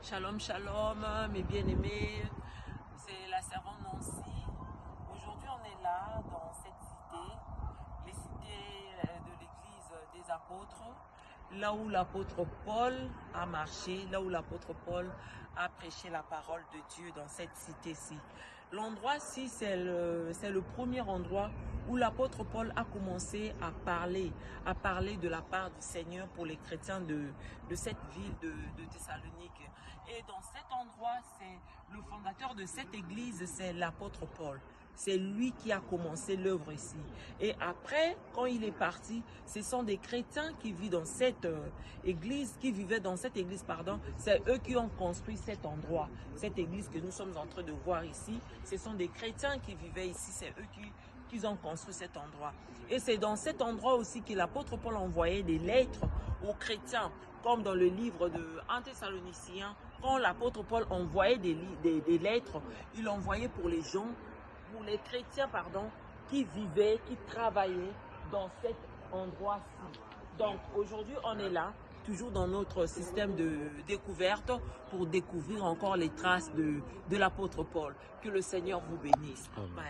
Shalom, shalom, mes bien-aimés, c'est la servante Nancy. Aujourd'hui, on est là dans cette cité, les cités de l'église des apôtres, là où l'apôtre Paul a marché, là où l'apôtre Paul a prêché la parole de Dieu dans cette cité-ci. L'endroit-ci, c'est le premier endroit où l'apôtre Paul a commencé à parler de la part du Seigneur pour les chrétiens de cette ville de Thessalonique. Et dans cet endroit, c'est le fondateur de cette église, c'est l'apôtre Paul. C'est lui qui a commencé l'œuvre ici. Et après, quand il est parti, ce sont des chrétiens qui vivent dans cette église, c'est eux qui ont construit cet endroit, cette église que nous sommes en train de voir ici. Ce sont des chrétiens qui vivaient ici, c'est eux qui ont construit cet endroit. Et c'est dans cet endroit aussi que l'apôtre Paul envoyait des lettres aux chrétiens, comme dans le livre de 1 Thessaloniciens. Quand l'apôtre Paul envoyait des lettres, il envoyait pour les gens, pour les chrétiens, qui vivaient, qui travaillaient dans cet endroit-ci. Donc aujourd'hui, on est là, toujours dans notre système de découverte, pour découvrir encore les traces de l'apôtre Paul. Que le Seigneur vous bénisse. Amen. Bye.